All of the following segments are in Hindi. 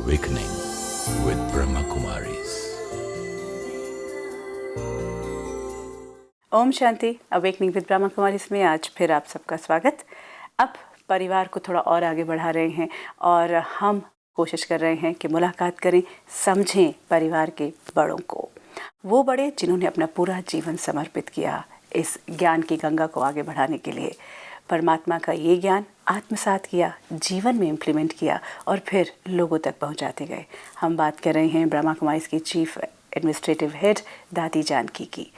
Awakening with Brahma Kumaris. ओम शांति। अवेकनिंग विद ब्रह्मा कुमारीज में आज फिर आप सबका स्वागत। अब परिवार को थोड़ा और आगे बढ़ा रहे हैं और हम कोशिश कर रहे हैं कि मुलाकात करें, समझें परिवार के बड़ों को, वो बड़े जिन्होंने अपना पूरा जीवन समर्पित किया इस ज्ञान की गंगा को आगे बढ़ाने के लिए। परमात्मा का ये ज्ञान आत्मसात किया, जीवन में इम्प्लीमेंट किया और फिर लोगों तक पहुंचाते गए। हम बात कर रहे हैं ब्रह्मा कुमारीज की चीफ एडमिनिस्ट्रेटिव हेड दादी जानकी की।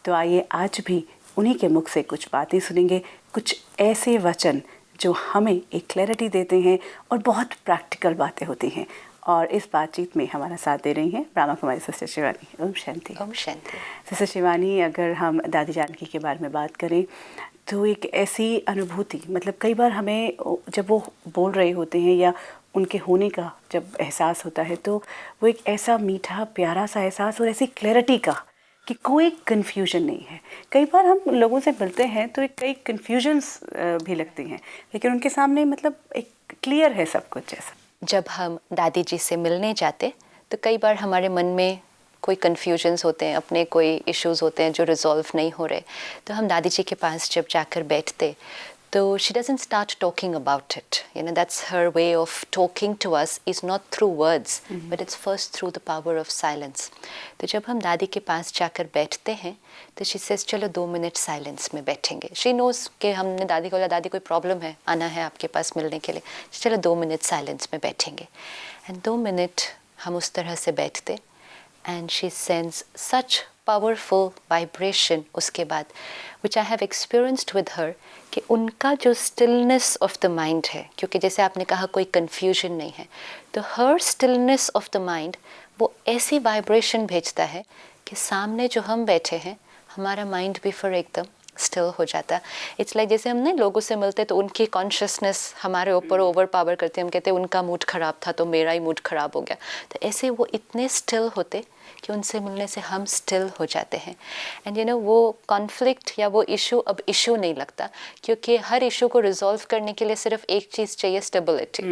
तो आइए आज भी उन्हीं के मुख से कुछ बातें सुनेंगे, कुछ ऐसे वचन जो हमें एक क्लैरिटी देते हैं और बहुत प्रैक्टिकल बातें होती हैं। और इस बातचीत में हमारा साथ दे रही हैं ब्रह्मा कुमारी सिस्टर शिवानी। ओम शांति। ओम शांति। सिस्टर शिवानी, अगर हम दादी जानकी के बारे में बात करें तो एक ऐसी अनुभूति, मतलब कई बार हमें जब वो बोल रहे होते हैं या उनके होने का जब एहसास होता है तो वो एक ऐसा मीठा प्यारा सा एहसास और ऐसी क्लैरिटी का कि कोई कन्फ्यूजन नहीं है। कई बार हम लोगों से मिलते हैं तो एक कई कन्फ्यूजन्स भी लगती हैं, लेकिन उनके सामने मतलब एक क्लियर है सब कुछ। जैसा जब हम दादी जी से मिलने जाते तो कई बार हमारे मन में कोई कन्फ्यूजन्स होते हैं, अपने कोई इश्यूज होते हैं जो रिजॉल्व नहीं हो रहे। तो हम दादी जी के पास जब जाकर बैठते तो she doesn't start talking about it. You know, that's her way of talking to us is not through words, but it's first through the power of silence. तो जब हम दादी के पास जाकर बैठते हैं तो she says चलो 2 मिनट साइलेंस में बैठेंगे। She knows कि हमने दादी को बोला दादी कोई प्रॉब्लम है, आना है आपके पास मिलने के लिए, चलो 2 मिनट साइलेंस में बैठेंगे। एंड 2 मिनट हम उस तरह से बैठते and she sends such powerful vibration उसके बाद, which I have experienced with her, कि उनका जो stillness of the mind है, क्योंकि जैसे आपने कहा कोई confusion नहीं है, तो her stillness of the mind वो ऐसी vibration भेजता है कि सामने जो हम बैठे हैं हमारा mind भी फिर एकदम स्टिल हो जाता है। इट्स लाइक जैसे हमने लोगों से मिलते तो उनकी कॉन्शियसनेस हमारे ऊपर ओवर पावर करते, हम कहते उनका मूड ख़राब था तो मेरा ही मूड ख़राब हो गया। तो ऐसे वो इतने स्टिल होते कि उनसे मिलने से हम स्टिल हो जाते हैं। एंड यू नो वो कॉन्फ्लिक्ट या वो इशू अब इशू नहीं लगता, क्योंकि हर इशू को रिजॉल्व करने के लिए सिर्फ एक चीज़ चाहिए, स्टेबिलिटी।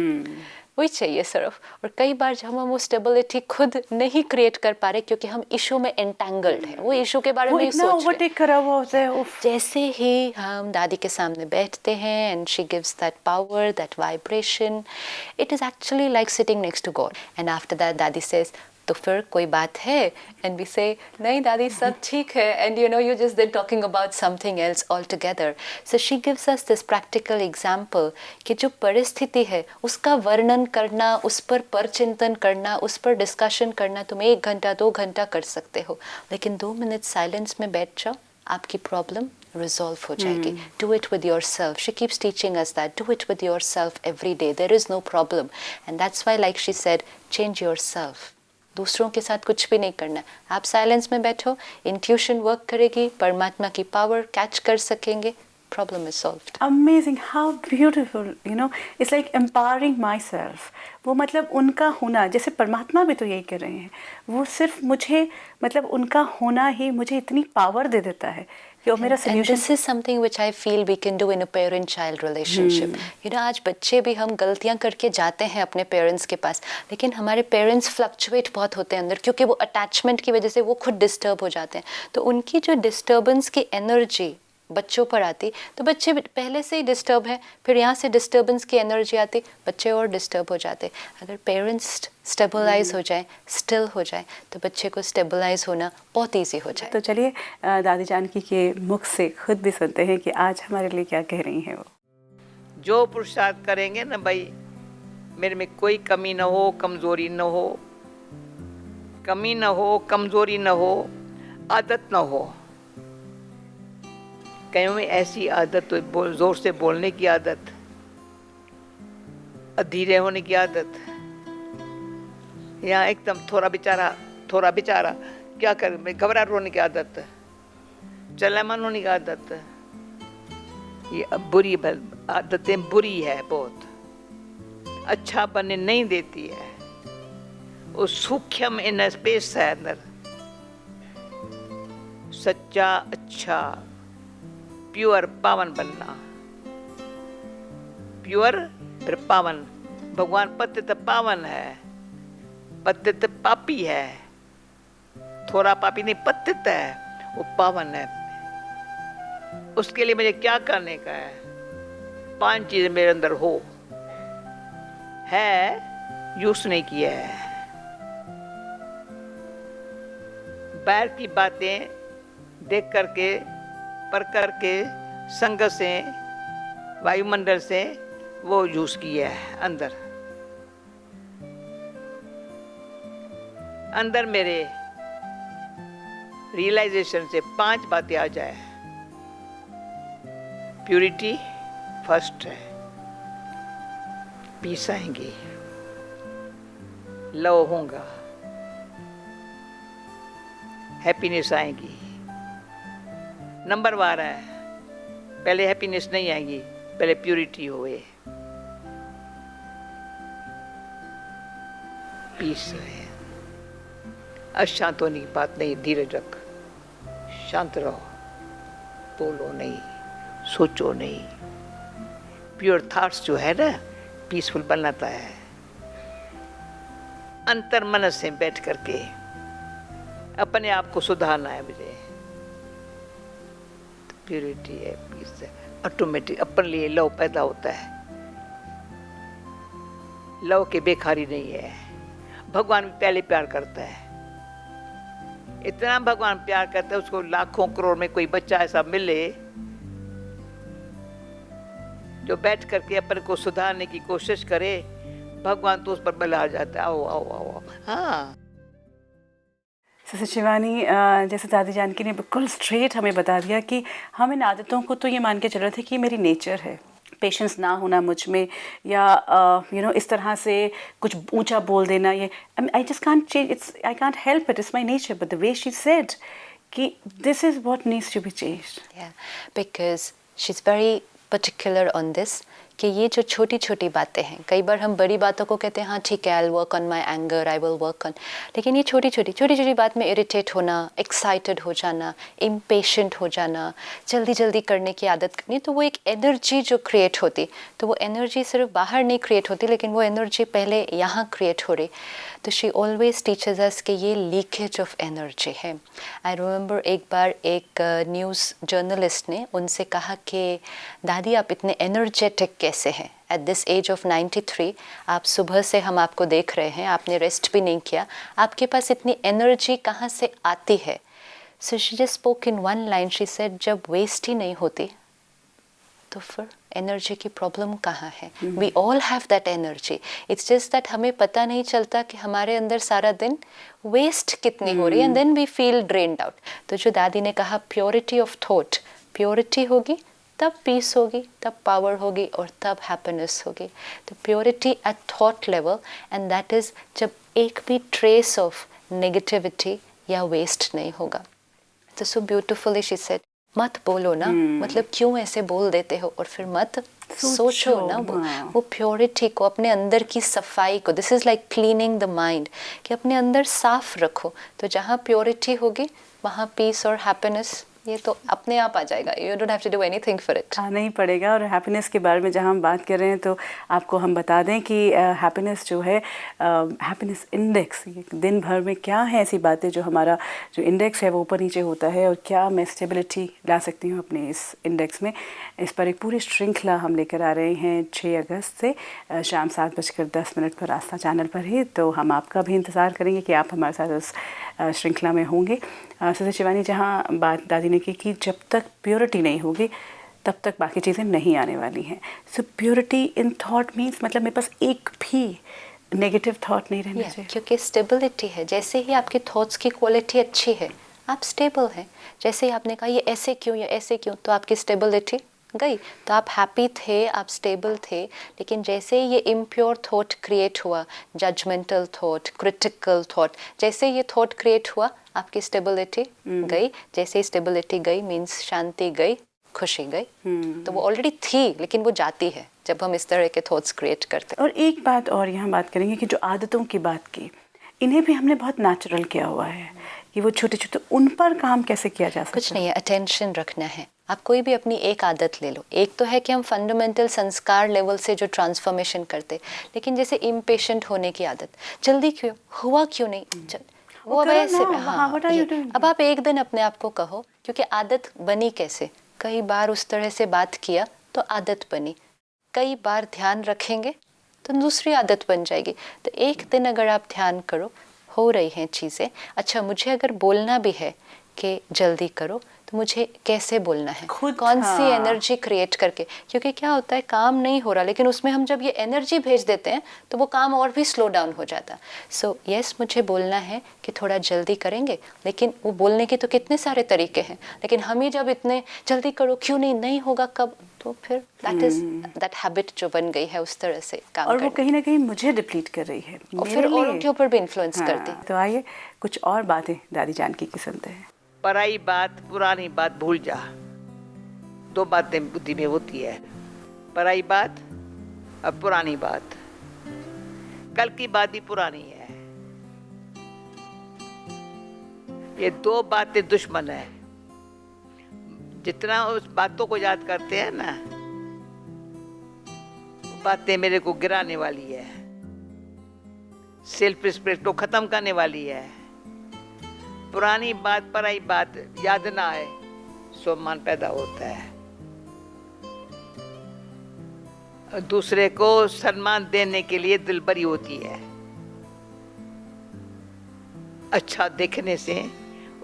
वही चाहिए सिर्फ। और कई बार जब हम वो स्टेबिलिटी खुद नहीं क्रिएट कर पा रहे क्योंकि हम इशू में एंटेंगल्ड हैं, वो इशू के बारे में नहीं सोच रहे, करा हुआ होता है। जैसे ही हम दादी के सामने बैठते हैं and she gives that power, that vibration, it is actually like sitting next to God. And after that Dadi says तो फिर कोई बात है, एंड वी से नहीं दादी सब ठीक है, and you know you just then talking about something else all together. So she gives us this practical example कि जो परिस्थिति है उसका वर्णन करना, उस पर चिंतन करना, उस पर डिस्कशन करना तुम 1 घंटा 2 घंटा कर सकते हो, लेकिन 2 मिनट साइलेंस में बैठ जाओ, आपकी प्रॉब्लम रिजॉल्व हो जाएगी। Do it with yourself. She keeps teaching us that do it with yourself every day, there is no problem. And that's why like she said change yourself. दूसरों के साथ कुछ भी नहीं करना, आप साइलेंस में बैठो, इंट्यूशन वर्क करेगी, परमात्मा की पावर कैच कर सकेंगे, problem is solved. Amazing, how beautiful, you know, it's like empowering my self. वो मतलब उनका होना, जैसे परमात्मा भी तो यही कर रहे हैं, वो सिर्फ मुझे मतलब उनका होना ही मुझे इतनी पावर दे देता है कि वो मेरा सोल्यूशन। This is something which I feel we can do in a parent child relationship. You know आज बच्चे भी हम गलतियां करके जाते हैं अपने पेरेंट्स के पास, लेकिन हमारे पेरेंट्स फ्लक्चुएट बहुत होते हैं अंदर, क्योंकि वो अटैचमेंट की वजह से वो खुद डिस्टर्ब हो जाते हैं। तो उनकी जो डिस्टर्बेंस की एनर्जी बच्चों पर आती तो बच्चे पहले से ही डिस्टर्ब हैं, फिर यहाँ से डिस्टर्बेंस की एनर्जी आती, बच्चे और डिस्टर्ब हो जाते। अगर पेरेंट्स स्टेबलाइज हो जाए, स्टिल हो जाए, तो बच्चे को स्टेबलाइज होना बहुत ईजी हो जाए। तो चलिए दादी जानकी के मुख से खुद भी सुनते हैं कि आज हमारे लिए क्या कह रही हैं वो। जो पुरुषार्थ करेंगे ना भाई, मेरे में कोई कमी न हो, कमजोरी न हो, कमी न हो, कमजोरी न हो, आदत न हो। कहीं में ऐसी आदत तो जोर से बोलने की आदत, धीरे होने की आदत, या एकदम थोड़ा बेचारा क्या कर, घबरा रोने की आदत, चलामन होने की आदत, ये बुरी आदतें बुरी है बहुत, अच्छा बनने नहीं देती है। वो सूक्ष्म इन स्पेस है अंदर, सच्चा अच्छा प्योर पावन बनना, प्योर फिर पावन। भगवान पतित पावन है, पतित पापी है, थोड़ा पापी नहीं, पतित है, वो पावन है। उसके लिए मुझे क्या करने का है? 5 चीजें मेरे अंदर हो है, यूज नहीं किया है। बाहर की बातें देख करके, पर करके, संग से, वायुमंडल से वो यूज किया है। अंदर मेरे रियलाइजेशन से 5 बातें आ जाए। प्यूरिटी फर्स्ट है, पीस आएंगी, लव होगा, हैप्पीनेस आएगी। नंबर 12 है, पहले हैप्पीनेस नहीं आएगी, पहले प्यूरिटी होए, पीस है। अशांत होने की बात नहीं, धीरज रख, शांत रहो, बोलो नहीं, सोचो नहीं। प्योर थॉट्स जो है ना, पीसफुल बनाता है। अंतर मन से बैठ करके अपने आप को सुधारना है मुझे। तो प्यूरिटी है, पीस है, ऑटोमेटिक अपने लिए लव पैदा होता है। लव के बेखारी नहीं है। भगवान भी पहले प्यार करता है, इतना भगवान प्यार करता है, उसको लाखों करोड़ में कोई बच्चा ऐसा मिले जो बैठ करके अपन को सुधारने की कोशिश करे, भगवान तो उस पर बल आ जाता है। आओ आओ आओ, आओ। हाँ सिस्टर शिवानी, जैसे दादी जानकी ने बिल्कुल स्ट्रेट हमें बता दिया कि हम इन आदतों को तो ये मान के चल रहे थे कि मेरी नेचर है, पेशेंस ना होना मुझ में, या इस तरह से कुछ ऊंचा बोल देना, ये I just can't change, it's I can't help it, it's my nature. But the way she said कि this is what needs to be changed, because she is very particular on this, कि ये जो छोटी छोटी बातें हैं, कई बार हम बड़ी बातों को कहते हैं हाँ ठीक है, I will work on my anger, I will work on, लेकिन ये छोटी छोटी बात में इरिटेट होना, एक्साइटेड हो जाना, इम्पेशेंट हो जाना, जल्दी जल्दी करने की आदत करनी, तो वो एक एनर्जी जो क्रिएट होती, तो वो एनर्जी सिर्फ बाहर नहीं क्रिएट होती, लेकिन वो एनर्जी पहले यहाँ क्रिएट हो रही। तो शी ऑलवेज टीचेस अस कि ये लीकेज ऑफ एनर्जी है। आई रिमेंबर एक बार एक न्यूज़ जर्नलिस्ट ने उनसे कहा कि दादी आप इतने एनर्जेटिक कैसे हैं एट दिस एज ऑफ 93, आप सुबह से हम आपको देख रहे हैं, आपने रेस्ट भी नहीं किया, आपके पास इतनी एनर्जी कहाँ से आती है? So she just spoke in one line, she said जब वेस्ट ही नहीं होती तो फिर एनर्जी की प्रॉब्लम कहाँ है? We all have that energy, it's just that हमें पता नहीं चलता कि हमारे अंदर सारा दिन वेस्ट कितनी हो रही है, and then we feel drained out. तो जो दादी ने कहा प्योरिटी ऑफ थॉट, प्योरिटी होगी तब पीस होगी, तब पावर होगी, और तब हैप्पीनेस होगी। तो purity at thought level, and that is जब एक भी ट्रेस ऑफ नेगेटिविटी या वेस्ट नहीं होगा। तो सो ब्यूटिफुली शी सेड मत बोलो ना, मतलब क्यों ऐसे बोल देते हो, और फिर मत सोचो ना। वो प्योरिटी को, अपने अंदर की सफाई को, this is like cleaning the mind, कि अपने अंदर साफ रखो। तो जहाँ प्योरिटी होगी वहाँ पीस और हैप्पीनेस ये तो अपने आप आ जाएगा, you don't have to do anything for it. आना ही पड़ेगा। और हैप्पीनेस के बारे में जहाँ हम बात कर रहे हैं तो आपको हम बता दें कि हैप्पीनेस जो है, हैप्पीनेस इंडेक्स, दिन भर में क्या है ऐसी बातें जो हमारा जो इंडेक्स है वो ऊपर नीचे होता है, और क्या मैं स्टेबिलिटी ला सकती हूँ अपने इस इंडेक्स में। इस पर एक पूरी श्रृंखला हम लेकर आ रहे हैं 6 अगस्त से शाम 7:10 पर आस्था चैनल पर ही। तो हम आपका भी इंतज़ार करेंगे कि आप हमारे साथ उस श्रृंखला में होंगे। सिस्टर शिवानी, जहाँ बात दादी ने की कि जब तक प्योरिटी नहीं होगी तब तक बाकी चीज़ें नहीं आने वाली हैं। सो प्योरिटी इन थॉट मीन्स मतलब मेरे पास एक भी नेगेटिव थॉट नहीं रहना चाहिए। क्योंकि स्टेबिलिटी है, जैसे ही आपकी थॉट्स की क्वालिटी अच्छी है आप स्टेबल हैं। जैसे ही आपने कहा ये ऐसे क्यों या ऐसे क्यों, तो आपकी स्टेबिलिटी गई। तो आप हैप्पी थे, आप स्टेबल थे। लेकिन जैसे ये इम्प्योर थॉट क्रिएट हुआ, जजमेंटल थॉट, क्रिटिकल थॉट, जैसे ये थॉट क्रिएट हुआ आपकी स्टेबिलिटी गई। जैसे ही स्टेबिलिटी गई मीन्स शांति गई, खुशी गई। तो वो ऑलरेडी थी लेकिन वो जाती है जब हम इस तरह के थॉट्स क्रिएट करते हैं। और एक बात और यहाँ बात करेंगे कि जो आदतों की बात की, इन्हें भी हमने बहुत नेचुरल किया हुआ है कि वो छोटे छोटे, उन पर काम कैसे किया जा सकता है? कुछ नहीं है, अटेंशन रखना है। आप कोई भी अपनी एक आदत ले लो। एक तो है कि हम फंडामेंटल संस्कार लेवल से जो ट्रांसफॉर्मेशन करते, लेकिन जैसे इम्पेशेंट होने की आदत, जल्दी क्यों हुआ, क्यों नहीं वो अब ऐसे। अब आप एक दिन अपने आप को कहो, क्योंकि आदत बनी कैसे, कई बार उस तरह से बात किया तो आदत बनी, कई बार ध्यान रखेंगे तो दूसरी आदत बन जाएगी। तो एक दिन अगर आप ध्यान करो, हो रही हैं चीज़ें, अच्छा मुझे अगर बोलना भी है कि जल्दी करो तो मुझे कैसे बोलना है, कौन सी एनर्जी क्रिएट करके। क्योंकि क्या होता है, काम नहीं हो रहा लेकिन उसमें हम जब ये एनर्जी भेज देते हैं तो वो काम और भी स्लो डाउन हो जाता है। सो यस, मुझे बोलना है कि थोड़ा जल्दी करेंगे, लेकिन वो बोलने के तो कितने सारे तरीके हैं, लेकिन हम ही जब इतने जल्दी करो, क्यों नहीं होगा कब, तो फिर दैट हैबिट जो बन गई है उस तरह से काम और वो कहीं ना कहीं मुझे डिप्लीट कर रही है और फिर औरों के ऊपर भी इन्फ्लुएंस करती है। तो आइए कुछ और बातें दादी जानकी की सुनते हैं। पराई बात पुरानी बात भूल जा। 2 बातें बुद्धि में होती है, पराई बात और पुरानी बात। कल की बात भी पुरानी है। ये 2 बातें दुश्मन है। जितना उस बातों को याद करते हैं ना, बातें मेरे को गिराने वाली है, सेल्फ रिस्पेक्ट को खत्म करने वाली है। पुरानी बात, पराई बात याद ना आए, सम्मान पैदा होता है। दूसरे को सम्मान देने के लिए दिलबरी होती है। अच्छा देखने से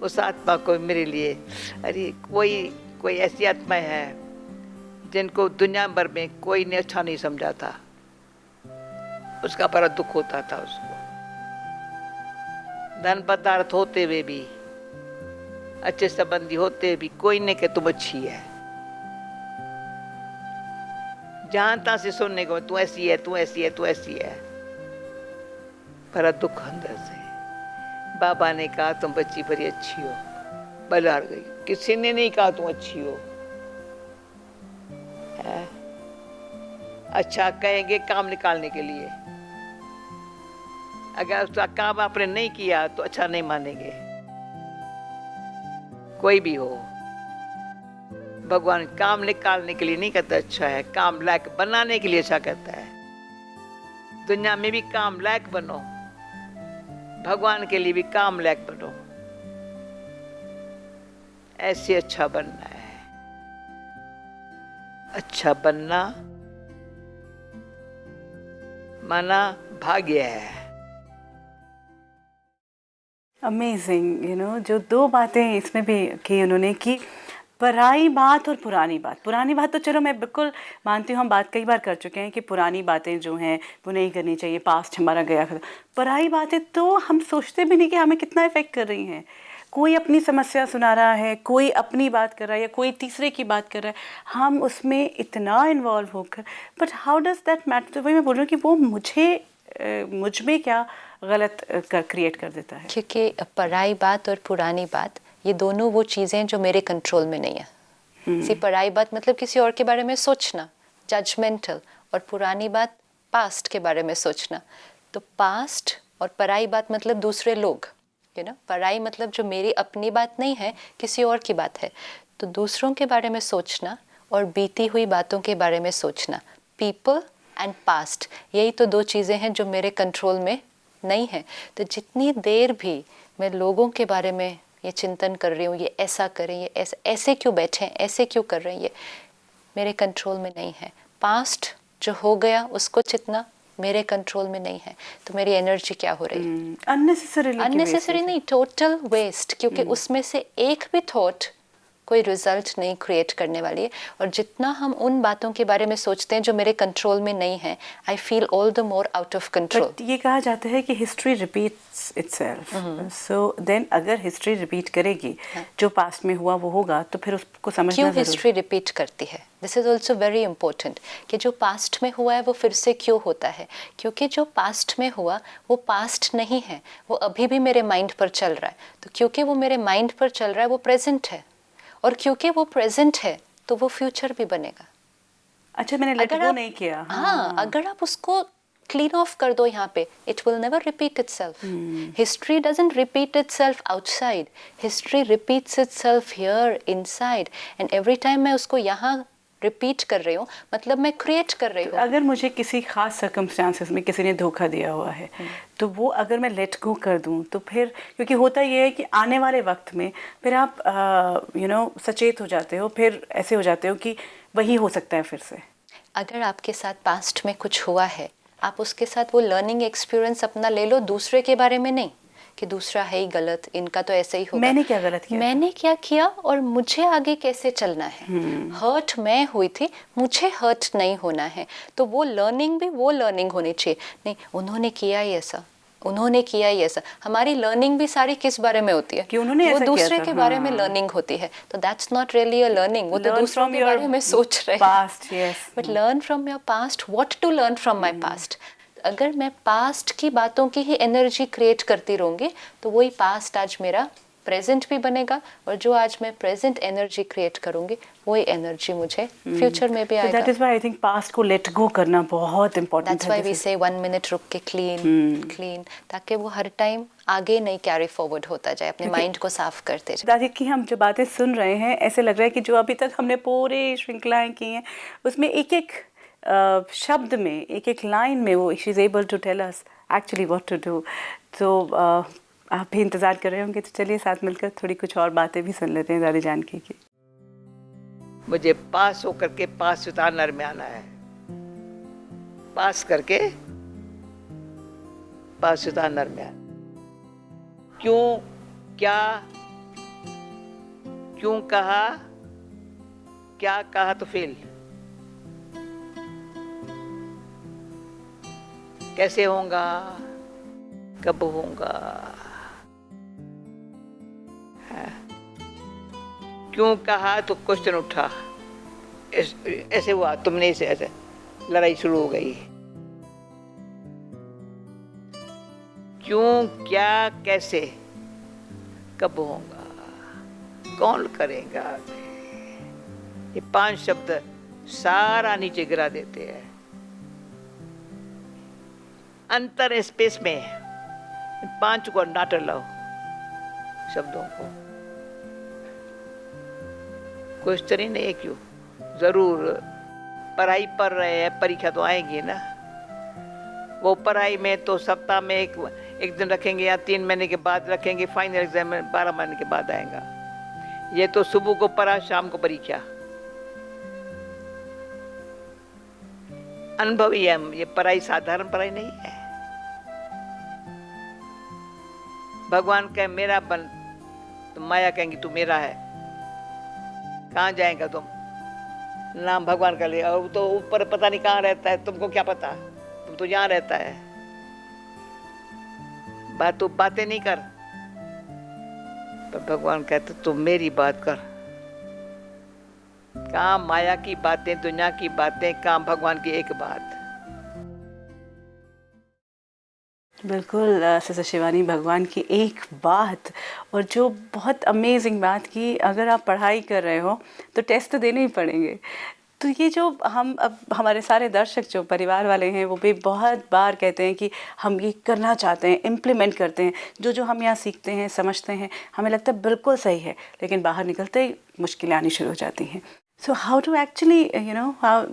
उस आत्मा को मेरे लिए, अरे कोई ऐसी आत्मा है जिनको दुनिया भर में कोई ने अच्छा नहीं समझा था, उसका बड़ा दुख होता था उसको। धन पदार्थ होते हुए भी, अच्छे संबंधी होते हुए भी कोई ने कि तुम अच्छी है। जहां तहां से सुनने को तू ऐसी है, तू ऐसी है, तू ऐसी है, बड़ा दुख अंदर से। बाबा ने कहा तुम बच्ची बड़ी अच्छी हो, बलाड़ गई। किसी ने नहीं कहा तुम अच्छी हो। है? अच्छा कहेंगे काम निकालने के लिए। अगर उसका काम आपने नहीं किया तो अच्छा नहीं मानेंगे। कोई भी हो, भगवान काम निकालने के लिए नहीं कहता अच्छा है, काम लायक बनाने के लिए अच्छा कहता है। दुनिया में भी काम लायक बनो, भगवान के लिए भी काम लायक बनो। ऐसे अच्छा बनना है। अच्छा बनना माना भाग्य है। अमेजिंग, जो 2 बातें इसमें भी की उन्होंने कि पराई बात और पुरानी बात। पुरानी बात तो चलो मैं बिल्कुल मानती हूँ, हम बात कई बार कर चुके हैं कि पुरानी बातें जो हैं वो नहीं करनी चाहिए, पास्ट हमारा गया। पराई बातें तो हम सोचते भी नहीं कि हमें कितना इफेक्ट कर रही हैं। कोई अपनी समस्या सुना रहा है, कोई अपनी बात कर रहा है या कोई तीसरे की बात कर रहा है, हम उसमें इतना इन्वॉल्व होकर, but how does that matter. तो वही मैं बोल रही हूँ कि वो मुझ में क्या गलत क्रिएट कर देता है। क्योंकि पराई बात और पुरानी बात, ये दोनों वो चीज़ें जो मेरे कंट्रोल में नहीं है। सी पराई बात मतलब किसी और के बारे में सोचना, जजमेंटल, और पुरानी बात पास्ट के बारे में सोचना। तो पास्ट और पराई बात मतलब दूसरे लोग, पराई मतलब जो मेरी अपनी बात नहीं है, किसी और की बात है। तो दूसरों के बारे में सोचना और बीती हुई बातों के बारे में सोचना, पीपल एंड पास्ट, यही तो दो चीज़ें हैं जो मेरे कंट्रोल में नहीं है। तो जितनी देर भी मैं लोगों के बारे में ये चिंतन कर रही हूँ, ये ऐसा करें, ये ऐसे क्यों बैठे हैं, ऐसे क्यों कर रहे हैं, ये मेरे कंट्रोल में नहीं है। पास्ट जो हो गया उसको चितना मेरे कंट्रोल में नहीं है, तो मेरी एनर्जी क्या हो रही है? अननेसेसरी नहीं, टोटल वेस्ट, क्योंकि उसमें से एक भी थॉट कोई रिजल्ट नहीं क्रिएट करने वाली है। और जितना हम उन बातों के बारे में सोचते हैं जो मेरे कंट्रोल में नहीं है, I feel all the more out of control. ये कहा जाता है कि history repeats itself, so then अगर हिस्ट्री रिपीट करेगी, जो पास्ट में हुआ वो होगा, तो फिर उसको समझना क्यों हिस्ट्री रिपीट करती है? This is also very important कि जो पास्ट में हुआ है वो फिर से क्यों होता है? क्योंकि जो पास्ट में हुआ वो पास्ट नहीं है, वो अभी भी मेरे माइंड पर चल रहा है। तो क्योंकि वो मेरे माइंड पर चल रहा है, वो प्रेजेंट है, और क्योंकि वो प्रेजेंट है तो वो फ्यूचर भी बनेगा। अच्छा, मैंने लेट गो नहीं किया। हाँ, अगर आप उसको क्लीन ऑफ कर दो यहाँ पे, it will never repeat itself. History doesn't repeat itself outside, history repeats itself here inside, and every time मैं उसको यहाँ रिपीट कर रही हूँ, मतलब मैं क्रिएट कर रही हूँ। अगर मुझे किसी खास सर्कमस्टांसेस में किसी ने धोखा दिया हुआ है, तो वो अगर मैं लेट गो कर दूँ, तो फिर क्योंकि होता ये है कि आने वाले वक्त में फिर आप सचेत हो जाते हो, फिर ऐसे हो जाते हो कि वही हो सकता है फिर से। अगर आपके साथ पास्ट में कुछ हुआ है, आप उसके साथ वो लर्निंग एक्सपीरियंस अपना ले लो, दूसरे के बारे में नहीं कि दूसरा है ही गलत, इनका तो ऐसे ही होगा। मैंने क्या गलत किया, मैंने क्या किया और मुझे आगे कैसे चलना है। हर्ट मैं हुई थी, मुझे हर्ट नहीं होना है। तो वो लर्निंग भी वो लर्निंग होनी चाहिए, नहीं उन्होंने किया ही ऐसा, उन्होंने किया ही ऐसा। हमारी लर्निंग भी सारी किस बारे में होती है कि उन्होंने वो ऐसा दूसरे किया के था। बारे में लर्निंग होती है। तो that's not really a learning, वो तो दूसरों के बारे में सोच रहे हैं। But learn from your past, what to learn from my past. अगर मैं पास्ट की बातों की ही एनर्जी क्रिएट करती रहूँगी, तो वही पास्ट आज मेरा प्रेजेंट भी बनेगा, और जो आज मैं प्रेजेंट एनर्जी क्रिएट करूँगी वही एनर्जी मुझे फ्यूचर में भी आएगा। That is why I think past को लेट गो करना बहुत इंपॉर्टेंट है। दैट्स व्हाई वी से 1 मिनट रुक के क्लीन, ताकि वो हर टाइम आगे नहीं कैरी फॉरवर्ड होता जाए, अपने माइंड को साफ करते जाए। दादी की हम जो बातें सुन रहे हैं, ऐसे लग रहा है कि जो अभी तक हमने पूरे श्रृंखलाएं की हैं, उसमें एक एक शब्द में, एक एक लाइन में वो she is able to tell us actually what to do. तो आप भी इंतज़ार कर रहे होंगे, तो चलिए साथ मिलकर थोड़ी कुछ और बातें भी सुन लेते हैं दादी जानकी की। मुझे पास होकर के पास उतारने में आना है, पास करके पास उतारने में आना। क्यों, क्या, क्यों कहा, क्या कहा तो फेल, कैसे होगा, कब होगा, क्यों कहा तो क्वेश्चन उठा, ऐसे हुआ, तुमने इसे ऐसे, लड़ाई शुरू हो गई। क्यों, क्या, कैसे, कब होगा, कौन करेगा, ये 5 शब्द सारा नीचे गिरा देते हैं। अंतर स्पेस में 5 को नाटर लाओ शब्दों को, क्वेश्चन ही नहीं है क्यों। जरूर पढ़ाई पढ़ रहे हैं, परीक्षा तो आएगी ना। वो पढ़ाई में तो सप्ताह में एक दिन रखेंगे या 3 महीने के बाद रखेंगे, फाइनल एग्जाम में 12 महीने के बाद आएगा। ये तो सुबह को पढ़ा, शाम को परीक्षा। अनुभवी है, ये पढ़ाई साधारण पढ़ाई नहीं है। भगवान कहे मेरा बन, तो माया कहेंगी तू मेरा है। कहाँ जाएगा तुम, नाम भगवान का ले, और तो ऊपर पता नहीं कहाँ रहता है, तुमको क्या पता, तुम तो यहाँ रहता है। बातें नहीं कर, पर भगवान कहते तुम मेरी बात कर। कहाँ माया की बातें, दुनिया की बातें, कहाँ भगवान की एक बात। बिल्कुल सिस्टर शिवानी, भगवान की एक बात। और जो बहुत अमेजिंग बात की, अगर आप पढ़ाई कर रहे हो तो टेस्ट तो देने ही पड़ेंगे। तो ये जो हम अब हमारे सारे दर्शक जो परिवार वाले हैं वो भी बहुत बार कहते हैं कि हम ये करना चाहते हैं, इम्प्लीमेंट करते हैं, जो जो हम यहाँ सीखते हैं, समझते हैं, हमें लगता है बिल्कुल सही है, लेकिन बाहर निकलते ही मुश्किलें आनी शुरू हो जाती हैं. So how to actually, how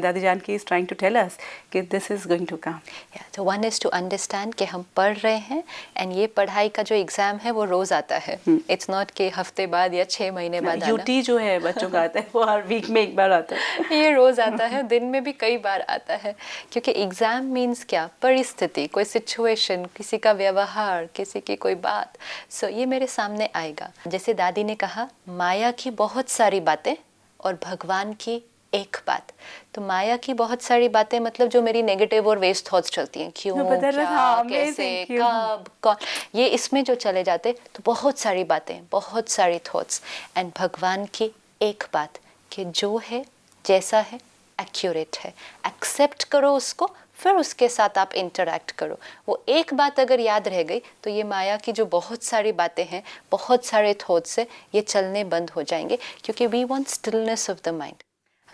Dadi Janki is trying to tell us that this is going to come. Yeah, so one is to understand कि हम पढ़ रहे हैं and ये पढ़ाई का जो एग्ज़ाम है वो रोज़ आता है. It's not कि हफ्ते बाद या 6 महीने बाद आना. UT जो है बच्चों का आता है वो हर वीक में एक बार आता है. ये रोज़ आता है, दिन में भी कई बार आता है, क्योंकि एग्ज़ाम मीन्स क्या, परिस्थिति, कोई सिचुएशन, किसी का व्यवहार, किसी की कोई बात. सो ये मेरे सामने आएगा. जैसे दादी ने कहा, माया की बहुत सारी बातें और भगवान की एक बात. तो माया की बहुत सारी बातें मतलब जो मेरी नेगेटिव और वेस्ट थॉट्स चलती हैं, क्यों, क्या, कैसे, कब, कौन, ये इसमें जो चले जाते, तो बहुत सारी बातें, बहुत सारी थॉट्स. एंड भगवान की एक बात कि जो है जैसा है एक्यूरेट है, एक्सेप्ट करो उसको, फिर उसके साथ आप इंटरैक्ट करो. वो एक बात अगर याद रह गई तो ये माया की जो बहुत सारी बातें हैं, बहुत सारे थॉट्स हैं, ये चलने बंद हो जाएंगे, क्योंकि we want stillness of the mind.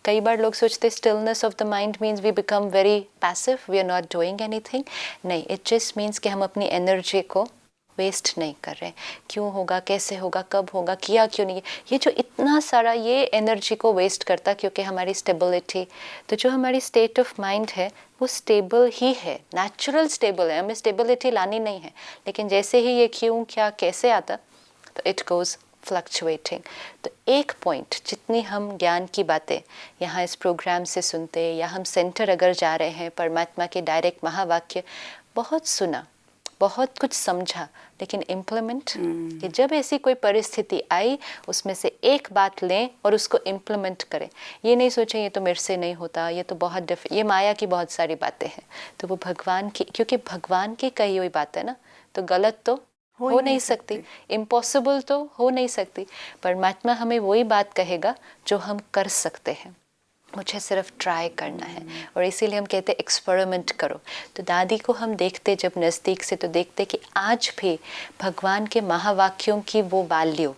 कई बार लोग सोचते stillness of the mind means we become very passive, we are not doing anything. नहीं, इट जस्ट मीन्स कि हम अपनी एनर्जी को वेस्ट नहीं कर रहे. क्यों होगा, कैसे होगा, कब होगा, किया क्यों नहीं, ये जो इतना सारा ये एनर्जी को वेस्ट करता, क्योंकि हमारी स्टेबिलिटी, तो जो हमारी स्टेट ऑफ माइंड है वो स्टेबल ही है, नेचुरल स्टेबल है, हमें स्टेबिलिटी लानी नहीं है. लेकिन जैसे ही ये क्यों, क्या, कैसे आता, तो इट गोज़ फ्लक्चुएटिंग. तो एक पॉइंट, जितनी हम ज्ञान की बातें यहाँ इस प्रोग्राम से सुनते, या हम सेंटर अगर जा रहे हैं, परमात्मा के डायरेक्ट महावाक्य बहुत सुना, बहुत कुछ समझा, लेकिन इम्प्लीमेंट, कि जब ऐसी कोई परिस्थिति आई उसमें से एक बात लें और उसको इम्प्लीमेंट करें. ये नहीं सोचें ये तो मेरे से नहीं होता, ये तो बहुत ये माया की बहुत सारी बातें हैं. तो वो भगवान की, क्योंकि भगवान की कही हुई बात है ना, तो गलत तो हो नहीं सकती, इम्पॉसिबल तो हो नहीं सकती. परमात्मा हमें वही बात कहेगा जो हम कर सकते हैं, मुझे सिर्फ ट्राई करना है. और इसीलिए हम कहते हैं एक्सपेरिमेंट करो. तो दादी को हम देखते जब नज़दीक से, तो देखते कि आज भी भगवान के महावाक्यों की वो वैल्यू,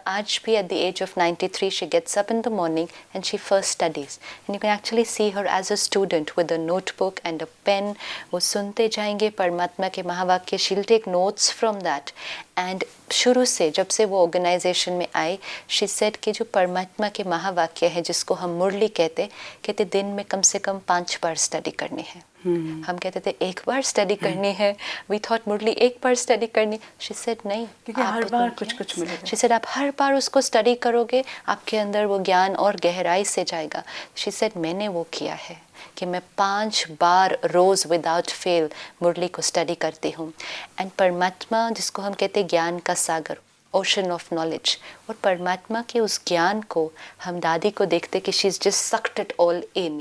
आज भी at the age of 93 she gets up in the morning and she first studies, and you can actually see her as a student with a notebook and a pen. वो सुनते जाएंगे परमात्मा के महावाक्य, she'll take notes from that. And शुरू से जब से वो ऑर्गेनाइजेशन में आई, शी सेड कि जो परमात्मा के महावाक्य है, जिसको हम मुरली कहते दिन में कम से कम 5 बार स्टडी करनी है. हम कहते थे 1 बार स्टडी करनी है, वी थॉट मुरली 1 बार स्टडी करनी. शी सेड नहीं, क्योंकि हर बार कुछ मिलेगा. शी सेड आप हर बार उसको स्टडी करोगे, आपके अंदर वो ज्ञान और गहराई से जाएगा. शी सेड मैंने वो किया है कि मैं 5 बार रोज़ विदाउट फेल मुरली को स्टडी करती हूँ. एंड परमात्मा, जिसको हम कहते हैं ज्ञान का सागर, ओशन ऑफ नॉलेज, और परमात्मा के उस ज्ञान को हम दादी को देखते कि she is just sucked it all in,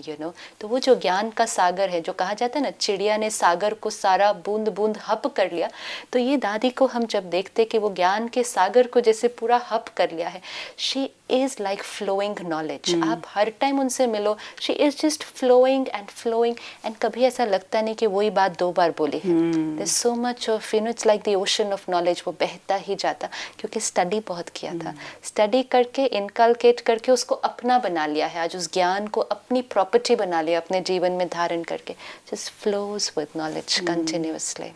तो वो जो ज्ञान का सागर है, जो कहा जाता है ना, चिड़िया ने सागर को सारा बूंद बूंद हप कर लिया, तो ये दादी को हम जब देखते कि वो ज्ञान के सागर को जैसे पूरा हप कर लिया है. She is like flowing knowledge. आप हर टाइम उनसे मिलो, she is just flowing and कभी ऐसा लगता नहीं कि वही बात 2 बार बोली है. There is so much of it's like the ocean of knowledge, वो बहता ही जाता, क्योंकि स्टडी बहुत किया था. स्टडी करके, इनकलकेट करके उसको अपना बना लिया है. आज उस ज्ञान को अपनी प्रॉपर्टी बना लिया, अपने जीवन में धारण करके. Just flows with knowledge continuously.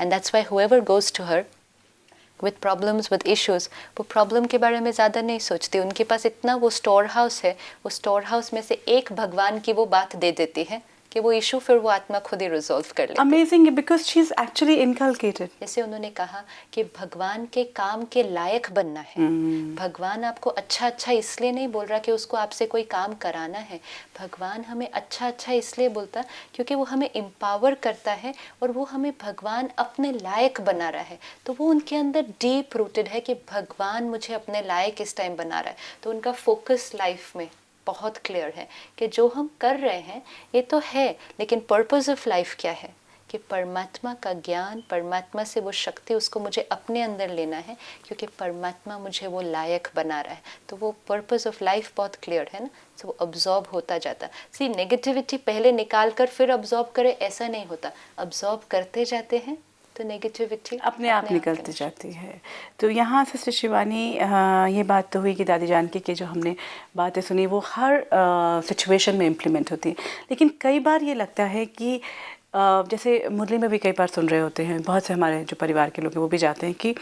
And that's why whoever goes to her with problems, with issues, वो प्रॉब्लम के बारे में ज़्यादा नहीं सोचती. उनके पास इतना वो स्टोर हाउस है, वो स्टोर हाउस में से एक भगवान की वो बात दे देती है कि वो इशू फिर वो आत्मा खुद ही रिजॉल्व कर ले. Amazing, because she is actually inculcated. जैसे उन्होंने कहा कि भगवान के काम के लायक बनना है. भगवान आपको अच्छा इसलिए नहीं बोल रहा कि उसको आपसे कोई काम कराना है. भगवान हमें अच्छा इसलिए बोलता क्योंकि वो हमें एम्पावर करता है, और वो हमें भगवान अपने लायक बना रहा है. तो वो उनके अंदर डीप रूटेड है कि भगवान मुझे अपने लायक इस टाइम बना रहा है. तो उनका फोकस लाइफ में बहुत क्लियर है कि जो हम कर रहे हैं ये तो है, लेकिन पर्पस ऑफ लाइफ क्या है, कि परमात्मा का ज्ञान, परमात्मा से वो शक्ति, उसको मुझे अपने अंदर लेना है, क्योंकि परमात्मा मुझे वो लायक बना रहा है. तो वो पर्पस ऑफ लाइफ बहुत क्लियर है ना. तो वो अब्जॉर्ब होता जाता. सी, नेगेटिविटी पहले निकाल कर फिर अब्जॉर्ब करे, ऐसा नहीं होता. अब्जॉर्ब करते जाते हैं, तो नेगेटिविटी अपने आप निकलती जाती है। तो यहाँ सिस्टर शिवानी, ये बात तो हुई कि दादी जानकी की जो हमने बातें सुनी वो हर सिचुएशन में इम्प्लीमेंट होती है, लेकिन कई बार ये लगता है कि जैसे मुरली में भी कई बार सुन रहे होते हैं, बहुत से हमारे जो परिवार के लोग हैं वो भी जाते हैं कि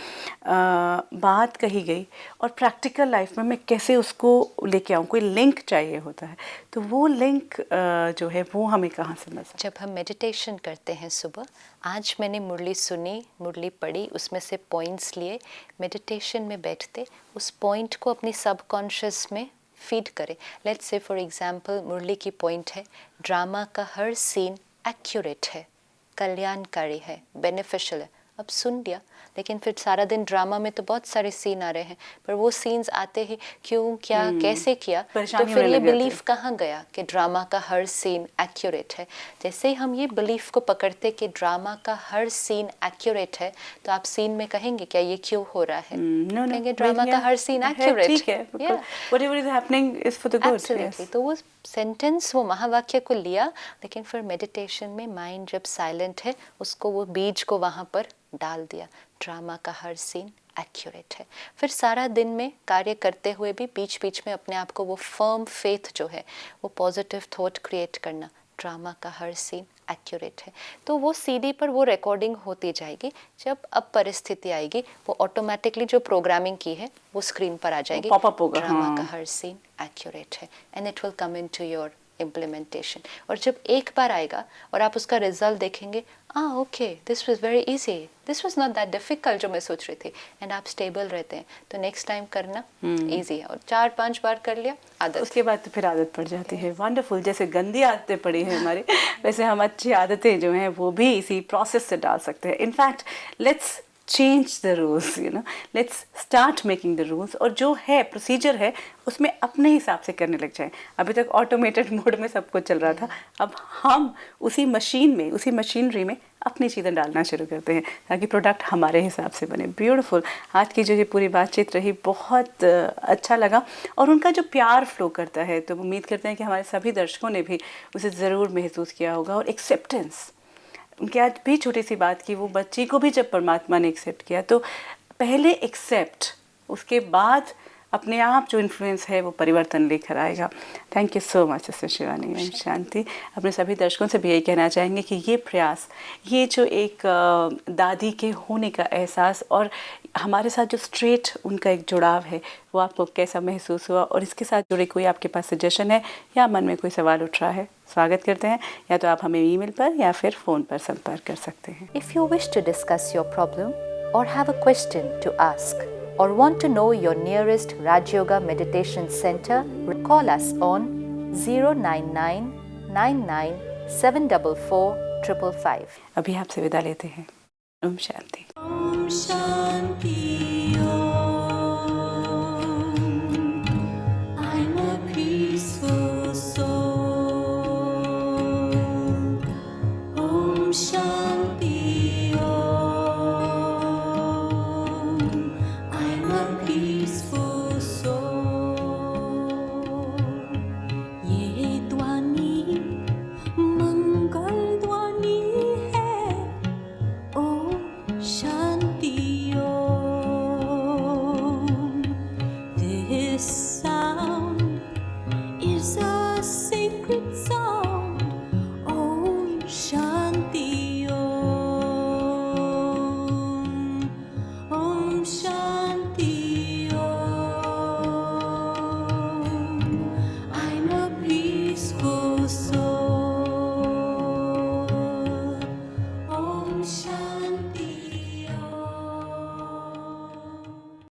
बात कही गई और प्रैक्टिकल लाइफ में मैं कैसे उसको लेके आऊँ, कोई लिंक चाहिए होता है। तो वो लिंक जो है वो हमें कहाँ से मिल सकता है? जब हम मेडिटेशन करते हैं सुबह, आज मैंने मुरली सुनी, मुरली पढ़ी, उसमें से पॉइंट्स लिए, मेडिटेशन में बैठते उस पॉइंट को अपनी सबकॉन्शियस में फीड करें। लेट्स से फॉर एग्जांपल मुरली की पॉइंट है, ड्रामा का हर सीन एक्यूरेट है, कल्याणकारी है, बेनिफिशियल है। अब सुन लिया, लेकिन फिर सारा दिन ड्रामा में तो बहुत सारे सीन आ रहे हैं, पर वो सीन्स आते ही क्यों, क्या, कैसे किया, तो फिर ये बिलीफ कहाँ गया कि ड्रामा का हर सीन एक्यूरेट है। जैसे ही हम ये बिलीफ को पकड़ते कि ड्रामा का हर सीन एक्यूरेट है, तो आप सीन में कहेंगे क्या ये क्यों हो रहा है? कहेंगे ड्रामा का हर सीन एक्यूरेट है, whatever is happening is for the good. Absolutely. तो वो सेंटेंस, वो महावाक्य को लिया, लेकिन फिर मेडिटेशन में माइंड जब साइलेंट है, उसको वो बीज को वहाँ पर डाल दिया, ड्रामा का हर सीन एक्यूरेट है। फिर सारा दिन में कार्य करते हुए भी बीच बीच में अपने आप को वो फर्म फेथ जो है, वो पॉजिटिव थॉट क्रिएट करना, ड्रामा का हर सीन एक्यूरेट है। तो वो सीडी पर वो रिकॉर्डिंग होती जाएगी। जब अब परिस्थिति आएगी, वो ऑटोमेटिकली जो प्रोग्रामिंग की है वो स्क्रीन पर आ जाएगी, पॉपअप होगा, ड्रामा का हर सीन एक्यूरेट है, and it will come into your implementation. और जब एक बार आएगा और आप उसका रिजल्ट देखेंगे, okay this was very easy, this was not that difficult जो मैं सोच रही थी, एंड आप स्टेबल रहते हैं, तो नेक्स्ट टाइम करना इजी है। और 4-5 बार कर लिया, आदत, उसके बाद तो फिर आदत पड़ जाती है। वंडरफुल। जैसे गंदी आदतें पड़ी हैं हमारी, वैसे हम अच्छी आदतें जो हैं वो भी इसी प्रोसेस से डाल सकते हैं। In fact let's change the rules, let's start making the rules, और जो है प्रोसीजर है उसमें अपने हिसाब से करने लग जाएं। अभी तक ऑटोमेटेड मोड में सब कुछ चल रहा था, अब हम उसी मशीन में, उसी मशीनरी में अपनी चीज़ें डालना शुरू करते हैं ताकि प्रोडक्ट हमारे हिसाब से बने। ब्यूटीफुल। आज की जो ये पूरी बातचीत रही, बहुत अच्छा लगा, और उनका जो प्यार फ्लो करता है, तो उम्मीद करते हैं कि हमारे सभी दर्शकों ने भी उसे ज़रूर महसूस किया होगा। और एक्सेप्टेंस, उनकी आज भी छोटी सी बात की, वो बच्ची को भी जब परमात्मा ने एक्सेप्ट किया, तो पहले एक्सेप्ट, उसके बाद अपने आप जो इन्फ्लुएंस है वो परिवर्तन लेकर आएगा। Thank you so much sister Shivani. शांति, अपने सभी दर्शकों से भी यही कहना चाहेंगे कि ये प्रयास, ये जो एक दादी के होने का एहसास और हमारे साथ जो स्ट्रेट उनका एक जुड़ाव है, वो आपको कैसा महसूस हुआ, और इसके साथ जुड़े कोई आपके पास सजेशन है या मन में कोई सवाल उठ रहा है, स्वागत करते हैं। या तो आप हमें ईमेल पर या फिर फ़ोन पर संपर्क कर सकते हैं। If you wish to discuss your problem or have a question to ask or want to know your nearest Raj Yoga Meditation Center, call us on 099 99 744 555. अभी आपसे विदा लेते हैं। Om Shanti. Om Shanti Om. I'm a peaceful soul. Om Shanti Om. I'm a peaceful soul. ये ध्वनि मंगल ध्वनि है। Om Shanti Om. This sound is a sacred song.